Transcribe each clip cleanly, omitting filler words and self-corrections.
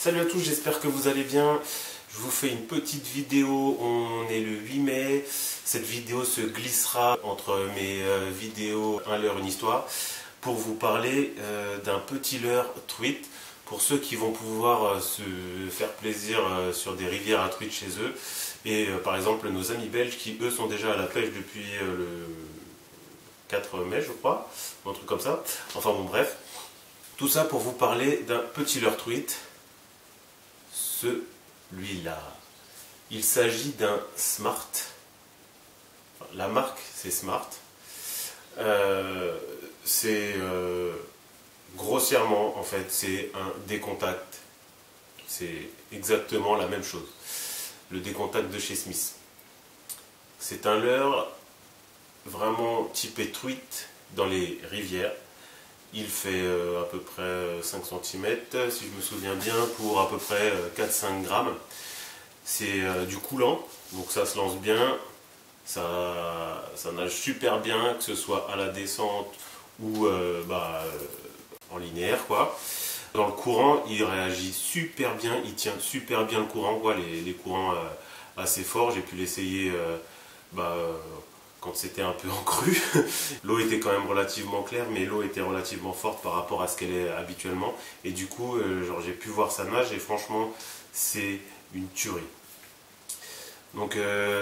Salut à tous, j'espère que vous allez bien. Je vous fais une petite vidéo, on est le 8 mai. Cette vidéo se glissera entre mes vidéos Un leurre, une histoire pour vous parler d'un petit leurre truite pour ceux qui vont pouvoir se faire plaisir sur des rivières à truite chez eux. Et par exemple nos amis belges qui eux sont déjà à la pêche depuis le 4 mai je crois, un truc comme ça. Enfin bon bref, tout ça pour vous parler d'un petit leurre truite. Celui-là, il s'agit d'un Smart. La marque c'est Smart. Grossièrement en fait c'est un décontact. C'est exactement la même chose. Le décontact de chez Smith. C'est un leurre vraiment typé truite dans les rivières. Il fait à peu près 5 cm, si je me souviens bien, pour à peu près 4-5 grammes. C'est du coulant, donc ça se lance bien, ça nage super bien, que ce soit à la descente ou en linéaire, quoi. Dans le courant, il réagit super bien, il tient super bien le courant, quoi, les courants assez forts. J'ai pu l'essayer quand c'était un peu en crue. L'eau était quand même relativement claire, mais l'eau était relativement forte par rapport à ce qu'elle est habituellement. Et du coup, j'ai pu voir sa nage et franchement, c'est une tuerie. Donc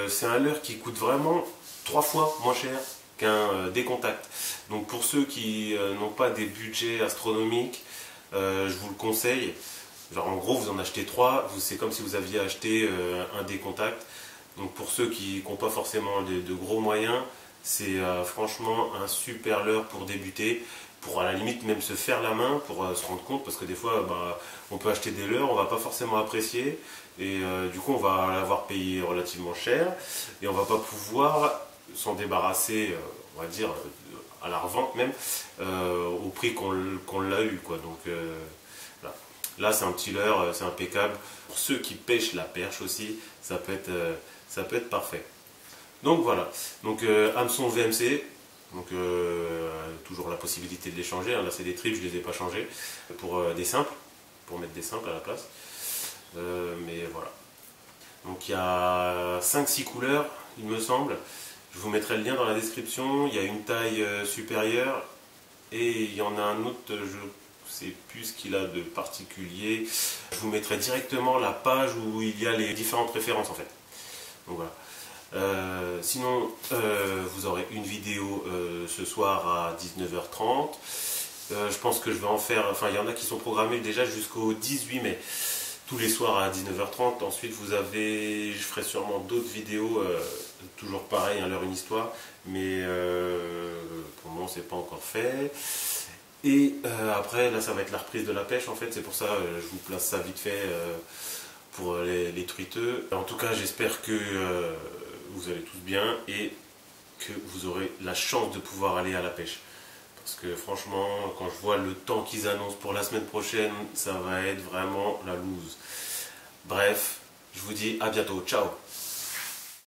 c'est un leurre qui coûte vraiment 3 fois moins cher qu'un décontact. Donc pour ceux qui n'ont pas des budgets astronomiques, je vous le conseille. Genre en gros vous en achetez 3, c'est comme si vous aviez acheté un décontact. Donc pour ceux qui n'ont pas forcément de gros moyens, c'est franchement un super leurre pour débuter, pour à la limite même se faire la main, pour se rendre compte, parce que des fois on peut acheter des leurres, on va pas forcément apprécier, et du coup on va l'avoir payé relativement cher, et on va pas pouvoir s'en débarrasser, on va dire, à la revente même, au prix qu'on l'a eu, quoi. Donc là c'est un petit leurre, c'est impeccable. Pour ceux qui pêchent la perche aussi, ça peut être parfait. Donc voilà, donc hameçon VMC, donc toujours la possibilité de les changer, hein. Là c'est des tripes, je ne les ai pas changés, pour des simples, pour mettre des simples à la place. Mais voilà. Donc il y a 5-6 couleurs, il me semble. Je vous mettrai le lien dans la description. Il y a une taille supérieure et il y en a un autre, je ne sais plus ce qu'il a de particulier. Je vous mettrai directement la page où il y a les différentes références en fait. Donc voilà. Sinon, vous aurez une vidéo ce soir à 19h30. Je pense que je vais en faire, enfin il y en a qui sont programmés déjà jusqu'au 18 mai. Tous les soirs à 19h30. Ensuite je ferai sûrement d'autres vidéos, toujours pareil, Un leurre, une histoire. Mais pour le moment c'est pas encore fait. Et après là ça va être la reprise de la pêche en fait. C'est pour ça je vous place ça vite fait pour les truiteux. En tout cas j'espère que vous allez tous bien et que vous aurez la chance de pouvoir aller à la pêche. Parce que franchement, quand je vois le temps qu'ils annoncent pour la semaine prochaine, ça va être vraiment la loose. Bref, je vous dis à bientôt. Ciao!